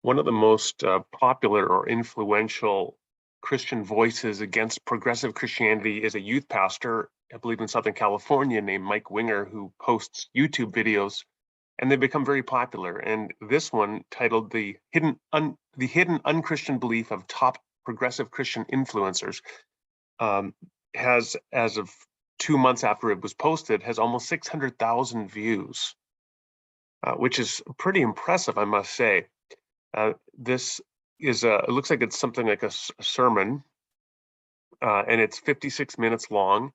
One of the most popular or influential Christian voices against progressive Christianity is a youth pastor, I believe in Southern California, named Mike Winger, who posts YouTube videos, and they've become very popular. And this one, titled "The Hidden Unchristian Belief of Top Progressive Christian Influencers," um, has, as of 2 months after it was posted, has almost 600,000 views, which is pretty impressive, I must say. This is it looks like it's something like a sermon, and it's 56 minutes long.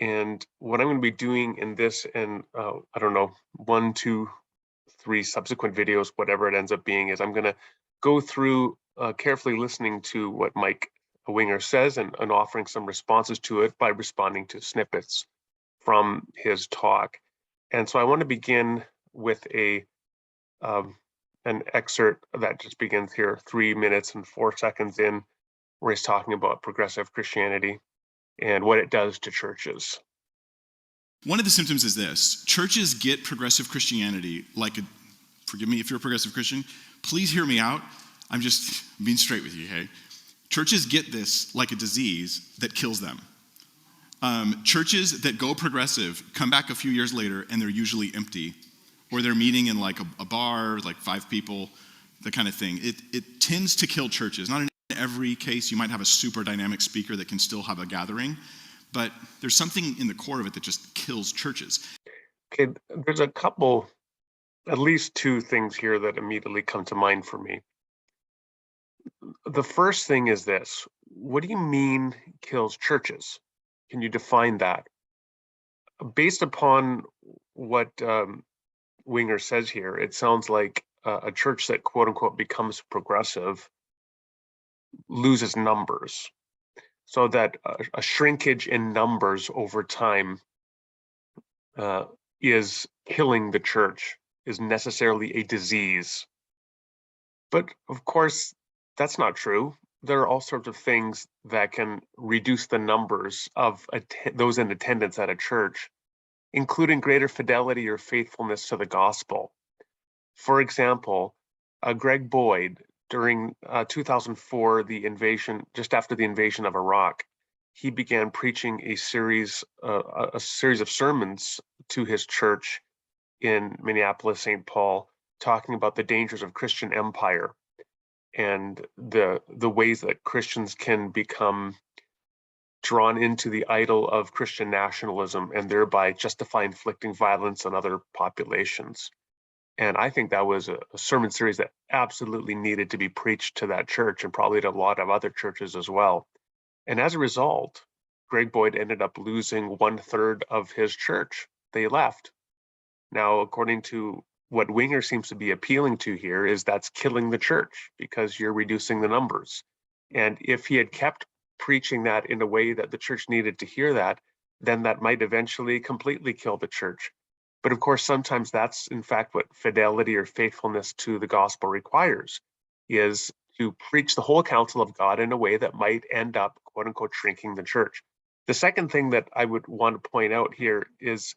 And what I'm going to be doing in this, and I don't know, 1, 2, 3 subsequent videos, whatever it ends up being, is I'm going to go through carefully listening to what Mike Winger says and offering some responses to it by responding to snippets from his talk. And so I want to begin with an excerpt that just begins here 3 minutes and 4 seconds in, where he's talking about progressive Christianity and what it does to churches. One of the symptoms is this: churches get progressive Christianity like a, forgive me if you're a progressive Christian, please hear me out. I'm just being straight with you, okay? Churches get this like a disease that kills them. Churches that go progressive come back a few years later and they're usually empty, or they're meeting in like a bar, like 5 people, the kind of thing. It tends to kill churches. Not in every case. You might have a super dynamic speaker that can still have a gathering, but there's something in the core of it that just kills churches. Okay, there's a couple, at least 2 things here that immediately come to mind for me. The first thing is this: what do you mean kills churches? Can you define that? Based upon what Winger says here, it sounds like a church that quote unquote becomes progressive loses numbers, so that a shrinkage in numbers over time is killing the church, is necessarily a disease. But of course, that's not true. There are all sorts of things that can reduce the numbers of those in attendance at a church, including greater fidelity or faithfulness to the gospel. For example, Greg Boyd, during 2004, just after the invasion of Iraq, he began preaching a series of sermons to his church in Minneapolis, St. Paul, talking about the dangers of Christian empire and the ways that Christians can become drawn into the idol of Christian nationalism and thereby justify inflicting violence on other populations. And I think that was a sermon series that absolutely needed to be preached to that church, and probably to a lot of other churches as well. And as a result, Greg Boyd ended up losing 1/3 of his church. They left. Now, according to what Winger seems to be appealing to here, is that's killing the church because you're reducing the numbers. And if he had kept preaching that in a way that the church needed to hear that, then that might eventually completely kill the church. But of course, sometimes that's in fact what fidelity or faithfulness to the gospel requires, is to preach the whole counsel of God in a way that might end up, quote unquote, shrinking the church. The second thing that I would want to point out here is,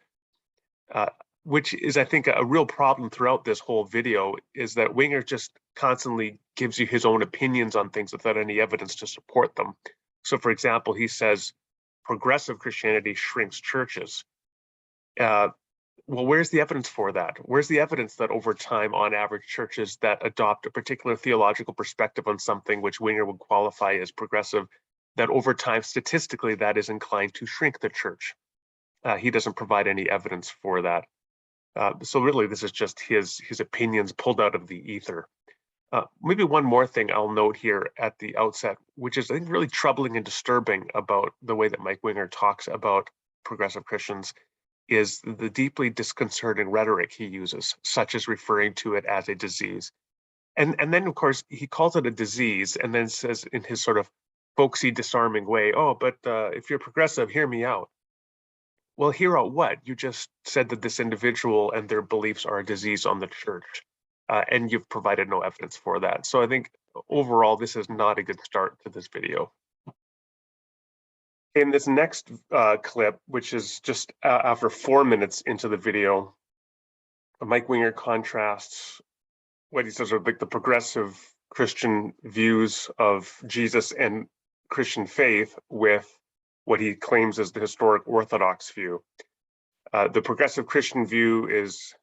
which is, I think, a real problem throughout this whole video, is that Winger just constantly gives you his own opinions on things without any evidence to support them. So, for example, he says progressive Christianity shrinks churches. Well, where's the evidence for that? Where's the evidence that over time, on average, churches that adopt a particular theological perspective on something which Winger would qualify as progressive, that over time, statistically, that is inclined to shrink the church? He doesn't provide any evidence for that. So really, this is just his opinions pulled out of the ether. Maybe one more thing I'll note here at the outset, which is, I think, really troubling and disturbing about the way that Mike Winger talks about progressive Christians, is the deeply disconcerting rhetoric he uses, such as referring to it as a disease. And then, of course, he calls it a disease and then says in his sort of folksy, disarming way, oh, but if you're progressive, hear me out. Well, hear out what? You just said that this individual and their beliefs are a disease on the church, and you've provided no evidence for that. So I think overall, this is not a good start to this video. In this next clip, which is just after 4 minutes into the video, Mike Winger contrasts what he says are like the progressive Christian views of Jesus and Christian faith with what he claims is the historic Orthodox view. The progressive Christian view is,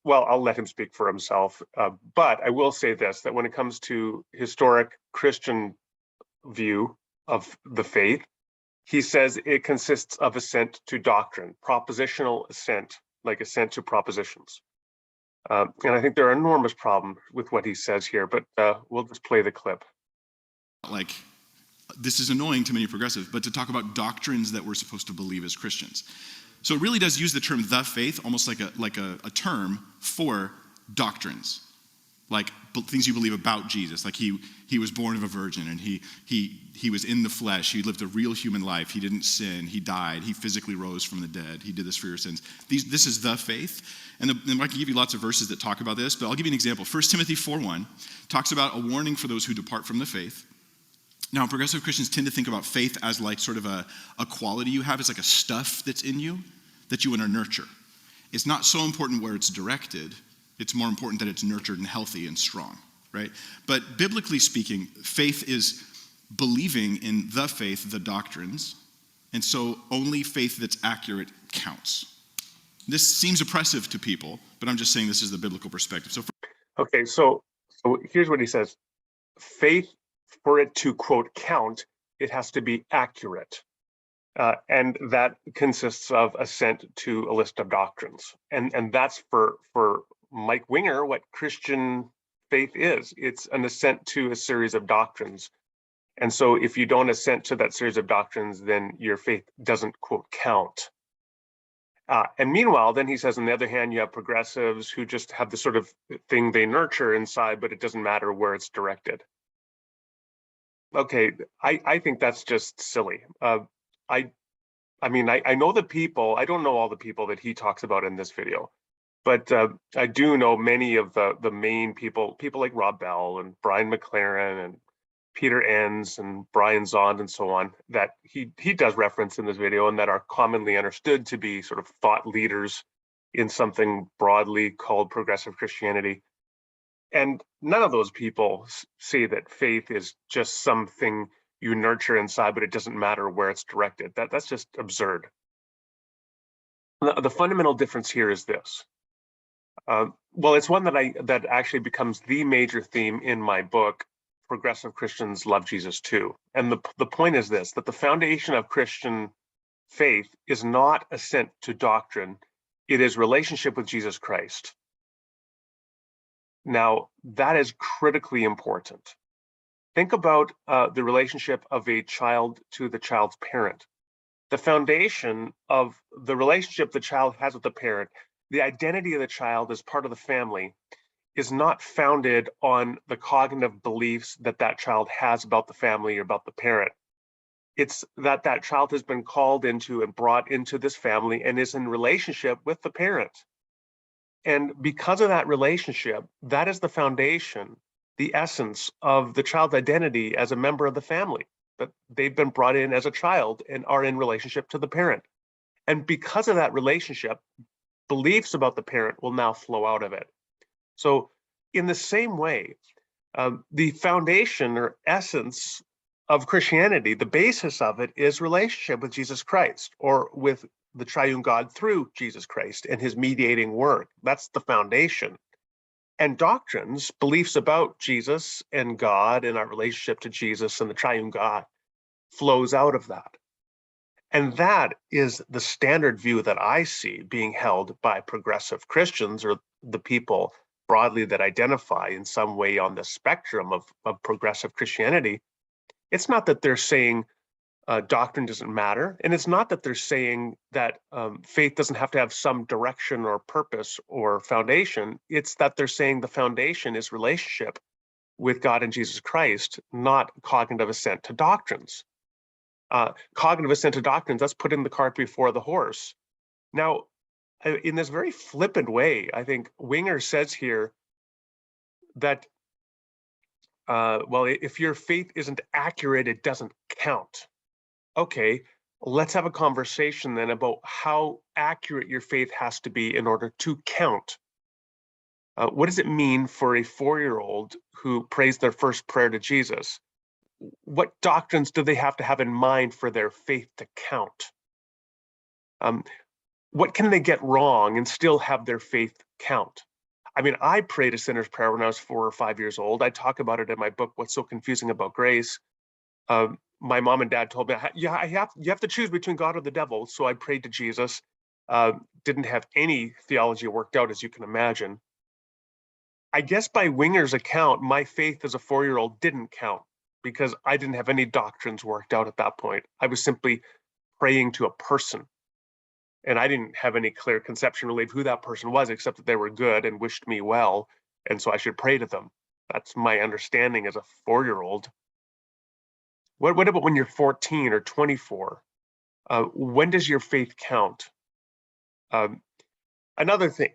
well, I'll let him speak for himself, but I will say this, that when it comes to historic Christian view of the faith, he says it consists of assent to doctrine, propositional assent, like assent to propositions. And I think there are enormous problems with what he says here, but we'll just play the clip. Like, this is annoying to many progressives, but to talk about doctrines that we're supposed to believe as Christians. So it really does use the term the faith almost like a term for doctrines, like things you believe about Jesus. Like he was born of a virgin, and he was in the flesh. He lived a real human life. He didn't sin. He died. He physically rose from the dead. He did this for your sins. This is the faith. And I can give you lots of verses that talk about this, but I'll give you an example. 1 Timothy 4:1 talks about a warning for those who depart from the faith. Now, progressive Christians tend to think about faith as like sort of a quality you have. It's like a stuff that's in you that you want to nurture. It's not so important where it's directed. It's more important that it's nurtured and healthy and strong, right? But biblically speaking, faith is believing in the faith, the doctrines, and so only faith that's accurate counts. This seems oppressive to people, but I'm just saying this is the biblical perspective. So here's what he says. Faith, for it to, quote, count, it has to be accurate. And that consists of assent to a list of doctrines. And that's for Mike Winger what Christian faith is. It's an assent to a series of doctrines. And so if you don't assent to that series of doctrines, then your faith doesn't, quote, count. And meanwhile, then he says, on the other hand, you have progressives who just have the sort of thing they nurture inside, but it doesn't matter where it's directed. Okay, I think that's just silly. I know the people. I don't know all the people that he talks about in this video, but I do know many of the main people like Rob Bell and Brian McLaren and Peter Enns and Brian Zond and so on, that he does reference in this video and that are commonly understood to be sort of thought leaders in something broadly called progressive Christianity. And none of those people say that faith is just something you nurture inside, but it doesn't matter where it's directed. That's just absurd. The fundamental difference here is this. Well, it's one that actually becomes the major theme in my book, Progressive Christians Love Jesus Too. And the point is this, that the foundation of Christian faith is not assent to doctrine, it is relationship with Jesus Christ. Now, that is critically important. Think about the relationship of a child to the child's parent. The foundation of the relationship the child has with the parent, the identity of the child as part of the family, is not founded on the cognitive beliefs that child has about the family or about the parent. It's that child has been called into and brought into this family and is in relationship with the parent. And because of that relationship, that is the foundation, the essence of the child's identity as a member of the family, that they've been brought in as a child and are in relationship to the parent. And because of that relationship, beliefs about the parent will now flow out of it. So in the same way, the foundation or essence of Christianity, the basis of it is relationship with Jesus Christ, or with the triune God through Jesus Christ and his mediating work. That's the foundation. And doctrines, beliefs about Jesus and God and our relationship to Jesus and the triune God, flows out of that. And that is the standard view that I see being held by progressive Christians, or the people broadly that identify in some way on the spectrum of progressive Christianity. It's not that they're saying doctrine doesn't matter, and it's not that they're saying that faith doesn't have to have some direction or purpose or foundation. It's that they're saying the foundation is relationship with God and Jesus Christ, not cognitive assent to doctrines. Cognitive assent to doctrines, that's putting the cart before the horse. Now, in this very flippant way, I think Winger says here that, well, if your faith isn't accurate, it doesn't count. Okay, let's have a conversation then about how accurate your faith has to be in order to count. What does it mean for a 4-year-old who prays their first prayer to Jesus? What doctrines do they have to have in mind for their faith to count? Um, what can they get wrong and still have their faith count? I mean, I prayed a sinner's prayer when I was 4 or 5 years old. I talk about it in my book, What's So Confusing About Grace. My mom and dad told me, yeah, you have to choose between God or the devil. So I prayed to Jesus. Didn't have any theology worked out, as you can imagine. I guess by Winger's account, my faith as a 4-year-old didn't count because I didn't have any doctrines worked out at that point. I was simply praying to a person. And I didn't have any clear conception really of who that person was, except that they were good and wished me well. And so I should pray to them. That's my understanding as a 4-year-old. What about when you're 14 or 24? When does your faith count? Um, Another thing,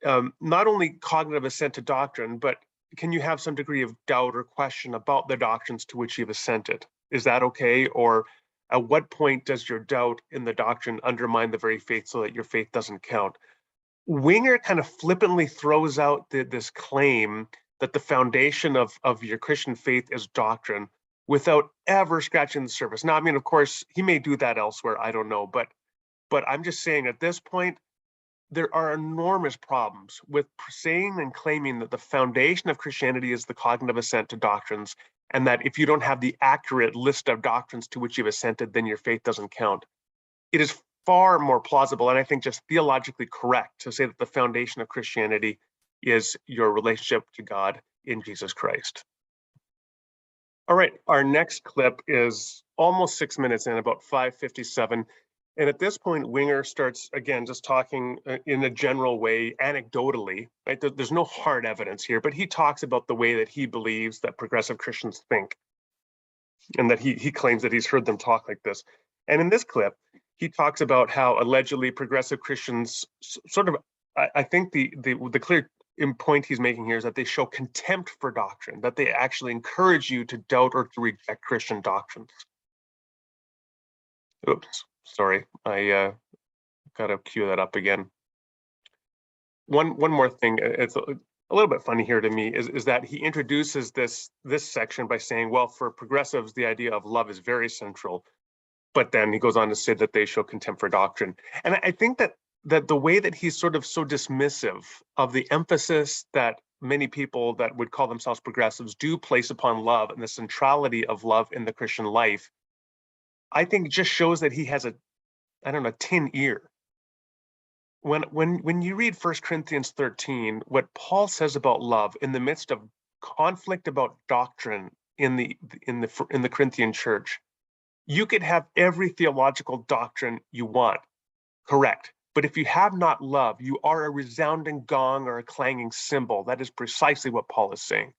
not only cognitive assent to doctrine, but can you have some degree of doubt or question about the doctrines to which you've assented? Is that okay? Or at what point does your doubt in the doctrine undermine the very faith so that your faith doesn't count? Winger kind of flippantly throws out this claim that the foundation of your Christian faith is doctrine without ever scratching the surface. Now, I mean, of course, he may do that elsewhere. I don't know, but I'm just saying at this point, there are enormous problems with saying and claiming that the foundation of Christianity is the cognitive assent to doctrines, and that if you don't have the accurate list of doctrines to which you've assented, then your faith doesn't count. It is far more plausible, and I think just theologically correct, to say that the foundation of Christianity is your relationship to God in Jesus Christ. All right, our next clip is almost 6 minutes in, about 5:57. And at this point, Winger starts, again, just talking in a general way, anecdotally, right? There's no hard evidence here, but he talks about the way that he believes that progressive Christians think, and that he claims that he's heard them talk like this. And in this clip, he talks about how allegedly progressive Christians sort of, I think the clear point he's making here is that they show contempt for doctrine, that they actually encourage you to doubt or to reject Christian doctrines. Oops, sorry, I gotta cue that up again. One more thing, it's a little bit funny here to me, is that he introduces this section by saying, well, for progressives, the idea of love is very central. But then he goes on to say that they show contempt for doctrine. And I think that the way that he's sort of so dismissive of the emphasis that many people that would call themselves progressives do place upon love and the centrality of love in the Christian life, I think just shows that he has I don't know, tin ear. When you read 1 Corinthians 13, what Paul says about love in the midst of conflict about doctrine in the Corinthian church, you could have every theological doctrine you want, correct. But if you have not love, you are a resounding gong or a clanging cymbal. That is precisely what Paul is saying.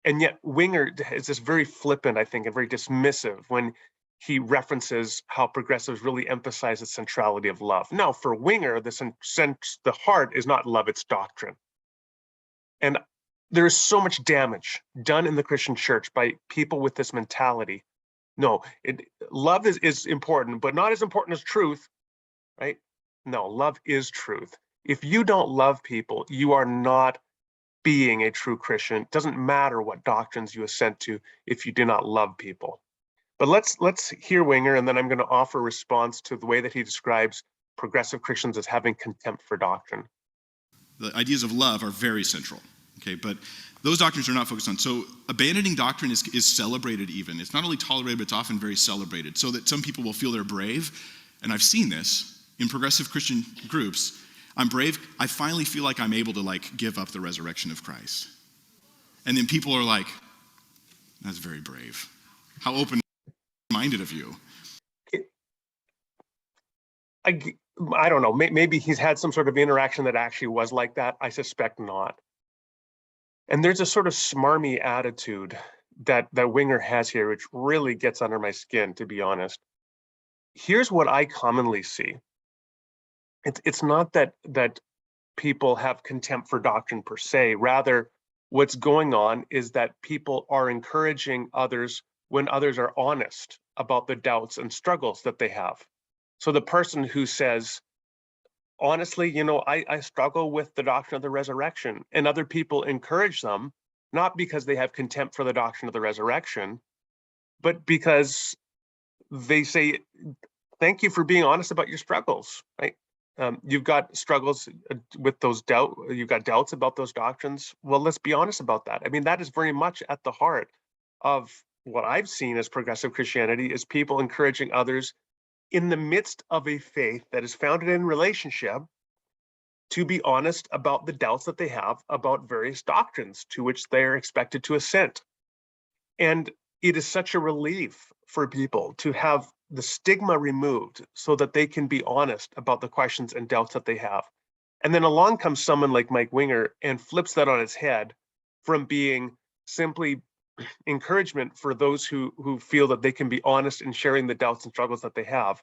And yet Winger is this very flippant, I think, and very dismissive when he references how progressives really emphasize the centrality of love. Now, for Winger, the heart is not love, it's doctrine. And there is so much damage done in the Christian church by people with this mentality. No, love is important, but not as important as truth, right? No, love is truth. If you don't love people, you are not being a true Christian. It doesn't matter what doctrines you assent to if you do not love people. But let's hear Winger, and then I'm going to offer a response to the way that he describes progressive Christians as having contempt for doctrine. The ideas of love are very central, okay? But those doctrines are not focused on. So abandoning doctrine is celebrated even. It's not only tolerated, but it's often very celebrated, so that some people will feel they're brave. And I've seen this in progressive Christian groups. I'm brave. I finally feel like I'm able to give up the resurrection of Christ. And then people are like, that's very brave. How open-minded of you. I don't know. Maybe he's had some sort of interaction that actually was like that. I suspect not. And there's a sort of smarmy attitude that Winger has here, which really gets under my skin, to be honest. Here's what I commonly see. It's not that people have contempt for doctrine per se. Rather, what's going on is that people are encouraging others when others are honest about the doubts and struggles that they have. So the person who says, honestly, I struggle with the doctrine of the resurrection, and other people encourage them, not because they have contempt for the doctrine of the resurrection, but because they say, thank you for being honest about your struggles, right? You've got struggles with you've got doubts about those doctrines. Well, let's be honest about that. I mean, that is very much at the heart of what I've seen as progressive Christianity, is people encouraging others in the midst of a faith that is founded in relationship to be honest about the doubts that they have about various doctrines to which they're expected to assent. And it is such a relief for people to have the stigma removed so that they can be honest about the questions and doubts that they have. And then along comes someone like Mike Winger and flips that on its head, from being simply encouragement for those who feel that they can be honest in sharing the doubts and struggles that they have,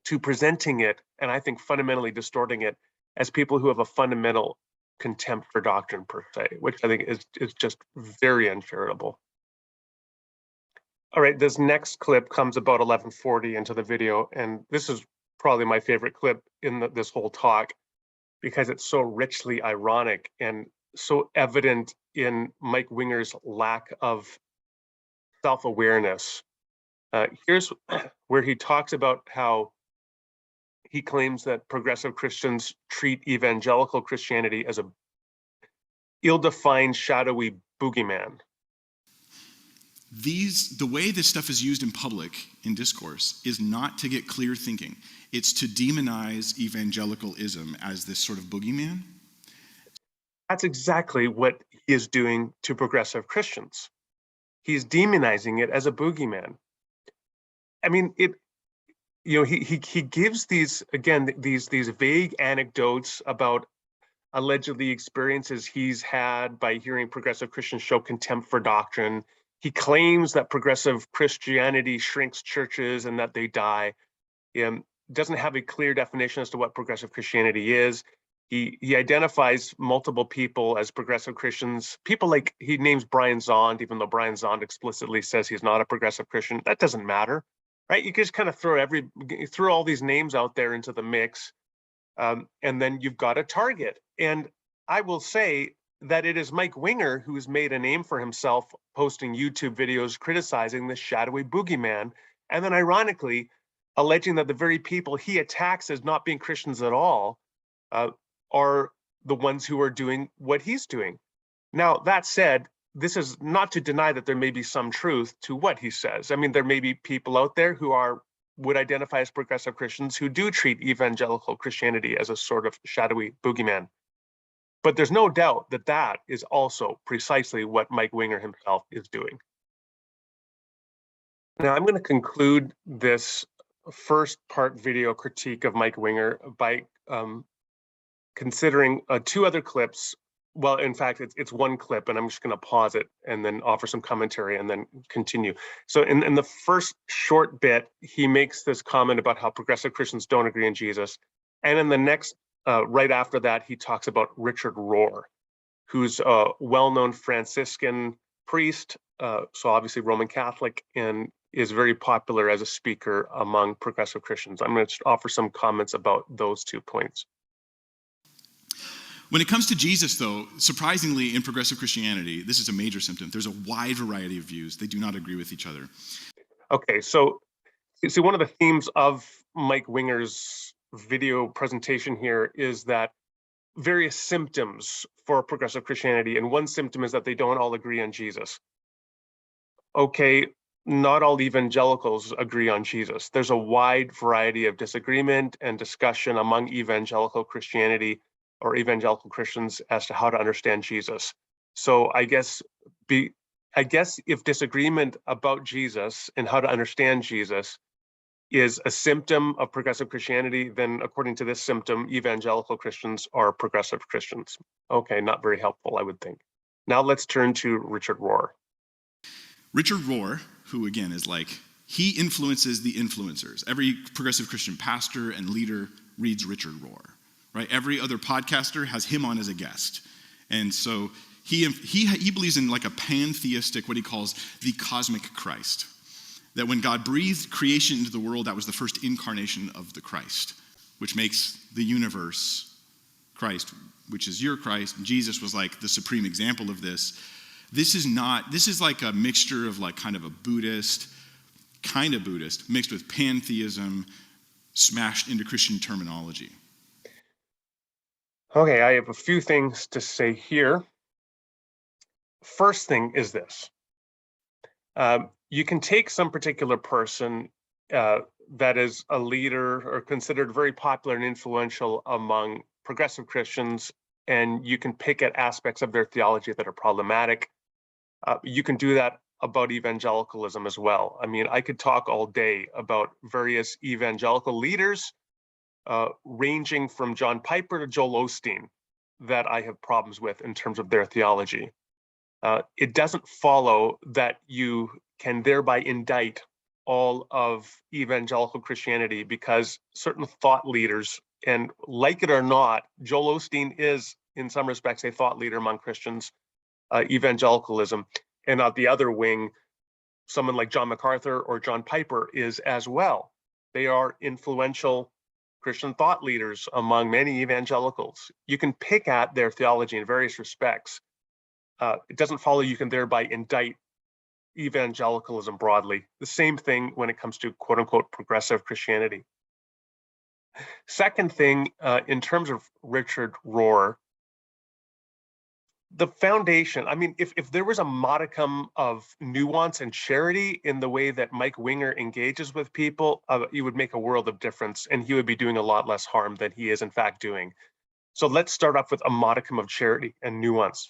to presenting it, and I think fundamentally distorting it, as people who have a fundamental contempt for doctrine per se, which I think is just very uncharitable. All right, this next clip comes about 11:40 into the video, and this is probably my favorite clip in this whole talk, because it's so richly ironic and so evident in Mike Winger's lack of self-awareness. Here's where he talks about how he claims that progressive Christians treat evangelical Christianity as a ill-defined, shadowy boogeyman. The way this stuff is used in public, in discourse, is not to get clear thinking. It's to demonize evangelicalism as this sort of boogeyman. That's exactly what he is doing to progressive Christians. He's demonizing it as a boogeyman. I mean, he gives these vague anecdotes about allegedly experiences he's had by hearing progressive Christians show contempt for doctrine. He claims that progressive Christianity shrinks churches and that they die. Doesn't have a clear definition as to what progressive Christianity is. He identifies multiple people as progressive Christians. People like, he names Brian Zond, even though Brian Zond explicitly says he's not a progressive Christian. That doesn't matter, right? You just kind of throw all these names out there into the mix, and then you've got a target. And I will say that it is Mike Winger who's made a name for himself posting YouTube videos criticizing this shadowy boogeyman, and then ironically alleging that the very people he attacks as not being Christians at all are the ones who are doing what he's doing. Now, that said, this is not to deny that there may be some truth to what he says. I mean, there may be people out there who would identify as progressive Christians who do treat evangelical Christianity as a sort of shadowy boogeyman. But there's no doubt that that is also precisely what Mike Winger himself is doing. Now, I'm going to conclude this first part video critique of Mike Winger by considering two other clips. Well, in fact, it's one clip, and I'm just going to pause it and then offer some commentary and then continue. So in the first short bit, he makes this comment about how progressive Christians don't agree in Jesus. And in the next, right after that, he talks about Richard Rohr, who's a well-known Franciscan priest, so obviously Roman Catholic, and is very popular as a speaker among progressive Christians. I'm going to offer some comments about those 2 points. When it comes to Jesus, though, surprisingly, in progressive Christianity, this is a major symptom. There's a wide variety of views. They do not agree with each other. Okay, so see, one of the themes of Mike Winger's video presentation here is that various symptoms for progressive Christianity, and one symptom is that they don't all agree on Jesus. Okay, not all evangelicals agree on Jesus. There's a wide variety of disagreement and discussion among evangelical Christianity or evangelical Christians as to how to understand Jesus. So I guess if disagreement about Jesus and how to understand Jesus is a symptom of progressive Christianity, then according to this symptom, evangelical Christians are progressive Christians. Okay, not very helpful, I would think. Now let's turn to Richard Rohr. Richard Rohr, who again is he influences the influencers. Every progressive Christian pastor and leader reads Richard Rohr, right? Every other podcaster has him on as a guest. And so he believes in a pantheistic, what he calls the cosmic Christ. That when God breathed creation into the world, that was the first incarnation of the Christ. which makes the universe Christ, which is your Christ. And Jesus was like the supreme example of this. This is like a mixture of like kind of a Buddhist, mixed with pantheism, smashed into Christian terminology. Okay, I have a few things to say here. First thing is this. You can take some particular person that is a leader or considered very popular and influential among progressive Christians, and you can pick at aspects of their theology that are problematic. You can do that about evangelicalism as well. I mean, I could talk all day about various evangelical leaders, ranging from John Piper to Joel Osteen, that I have problems with in terms of their theology. It doesn't follow that you can thereby indict all of evangelical Christianity because certain thought leaders, and like it or not, Joel Osteen is in some respects a thought leader among Christians, evangelicalism, and at the other wing, someone like John MacArthur or John Piper is as well. They are influential Christian thought leaders among many evangelicals. You can pick at their theology in various respects. It doesn't follow you can thereby indict evangelicalism broadly. The same thing when it comes to quote unquote progressive Christianity. Second thing, in terms of Richard Rohr, the foundation, I mean, if there was a modicum of nuance and charity in the way that Mike Winger engages with people, it would make a world of difference, and he would be doing a lot less harm than he is in fact doing. So let's start off with a modicum of charity and nuance.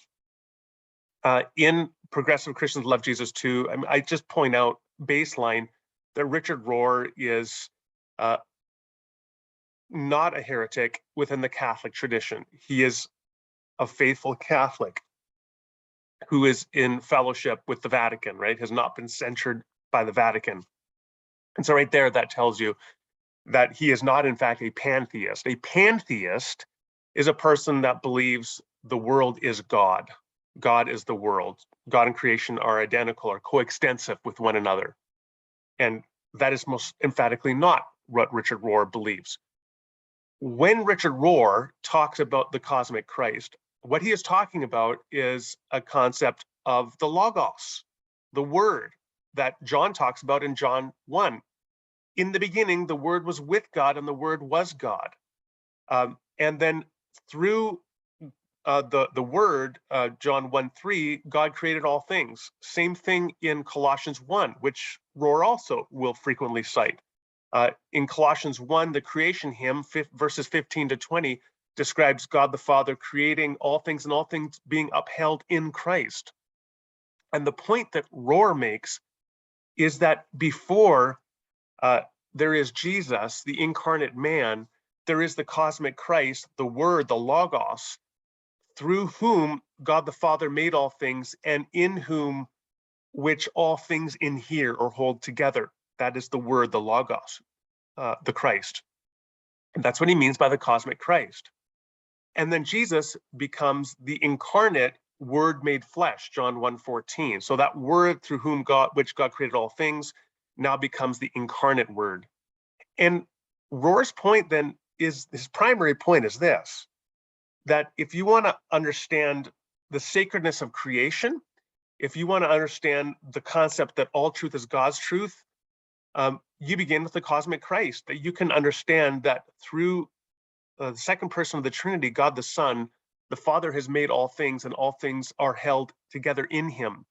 In Progressive Christians Love Jesus Too, I just point out baseline that Richard Rohr is not a heretic within the Catholic tradition. He is a faithful Catholic who is in fellowship with the Vatican, right? Has not been censured by the Vatican. And so right there, that tells you that he is not in fact a pantheist. A pantheist is a person that believes the world is God. God is the world. God and creation are identical or coextensive with one another. And that is most emphatically not what Richard Rohr believes. When Richard Rohr talks about the cosmic Christ, what he is talking about is a concept of the Logos, the Word that John talks about in John 1. In the beginning, the Word was with God and the Word was God. And then through the Word, John 1:3, God created all things. Same thing in Colossians 1, which Rohr also will frequently cite. In Colossians 1, the creation hymn, verses 15 to 20, describes God the Father creating all things and all things being upheld in Christ. And the point that Rohr makes is that before there is Jesus, the incarnate man, there is the cosmic Christ, the Word, the Logos, through whom God the Father made all things, and in whom which all things inhere or hold together. That is the Word, the Logos, the Christ. And that's what he means by the cosmic Christ. And then Jesus becomes the incarnate Word made flesh, John 1:14. So that Word through whom which God created all things, now becomes the incarnate Word. And Rohr's point then is, his primary point is this, that if you want to understand the sacredness of creation, if you want to understand the concept that all truth is God's truth, you begin with the cosmic Christ, that you can understand that through the second person of the Trinity, God the Son, the Father has made all things and all things are held together in him.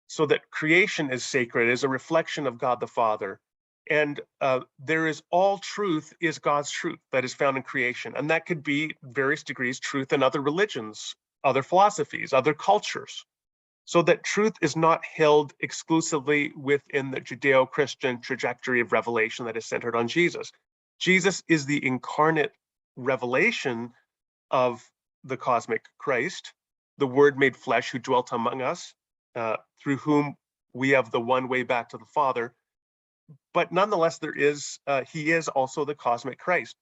So that creation is sacred, is a reflection of God the Father. And there is all truth is God's truth that is found in creation. And that could be various degrees truth in other religions, other philosophies, other cultures. So that truth is not held exclusively within the Judeo-Christian trajectory of revelation that is centered on Jesus. Jesus is the incarnate revelation of the cosmic Christ, the Word made flesh who dwelt among us, through whom we have the one way back to the Father. But nonetheless, he is also the cosmic Christ.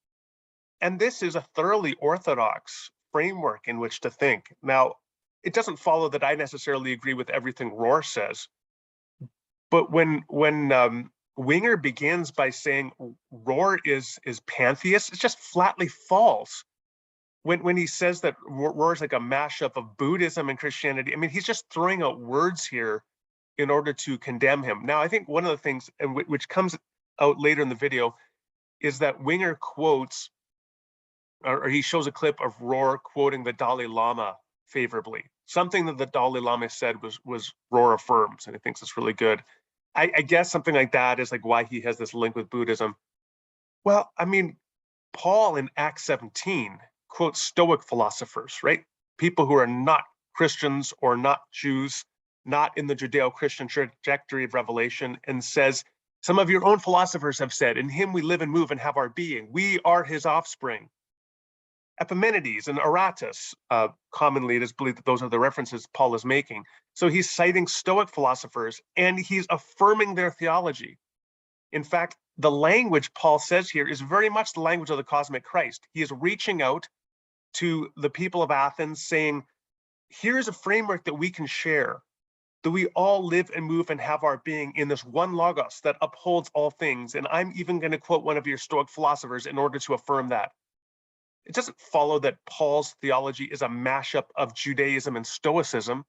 And this is a thoroughly orthodox framework in which to think. Now, it doesn't follow that I necessarily agree with everything Rohr says, but when Winger begins by saying Rohr is pantheist. It's just flatly false. When he says that Rohr is like a mashup of Buddhism and Christianity, I mean, he's just throwing out words here in order to condemn him. Now, I think one of the things, and which comes out later in the video, is that Winger quotes, or he shows a clip of Rohr quoting the Dalai Lama favorably. Something that the Dalai Lama said was Rohr affirms, and he thinks it's really good. I guess something like that is like why he has this link with Buddhism. Well, I mean, Paul in Acts 17 quotes Stoic philosophers, right? People who are not Christians or not Jews, not in the Judeo-Christian trajectory of revelation, and says, some of your own philosophers have said, in him we live and move and have our being. We are his offspring. Epimenides and Aratus, commonly it is believed that those are the references Paul is making. So he's citing Stoic philosophers and he's affirming their theology. In fact, the language Paul says here is very much the language of the cosmic Christ. He is reaching out to the people of Athens saying, here's a framework that we can share, that we all live and move and have our being in this one logos that upholds all things. And I'm even going to quote one of your Stoic philosophers in order to affirm that. It doesn't follow that Paul's theology is a mashup of Judaism and Stoicism.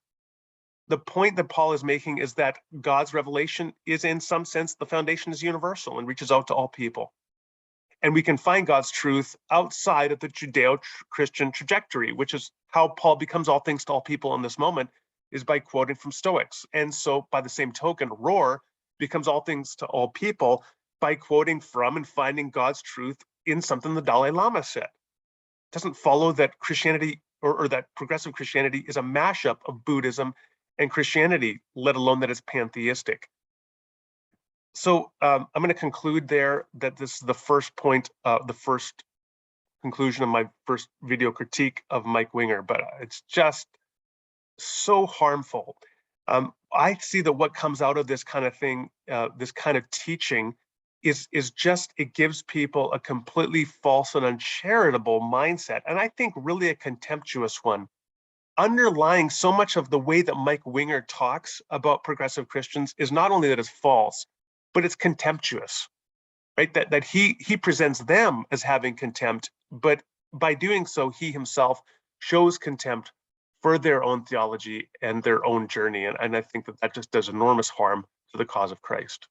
The point that Paul is making is that God's revelation is, in some sense, the foundation is universal and reaches out to all people. And we can find God's truth outside of the Judeo-Christian trajectory, which is how Paul becomes all things to all people in this moment, is by quoting from Stoics. And so by the same token, Rohr becomes all things to all people by quoting from and finding God's truth in something the Dalai Lama said. Doesn't follow that Christianity or that progressive Christianity is a mashup of Buddhism and Christianity, let alone that it's pantheistic. So I'm going to conclude there that this is the first point, the first conclusion of my first video critique of Mike Winger, but it's just so harmful. I see that what comes out of this kind of thing, this kind of teaching, is just, it gives people a completely false and uncharitable mindset, and I think really a contemptuous one. Underlying so much of the way that Mike Winger talks about progressive Christians is not only that it's false, but it's contemptuous, right? That he presents them as having contempt, but by doing so, he himself shows contempt for their own theology and their own journey, and I think that just does enormous harm to the cause of Christ.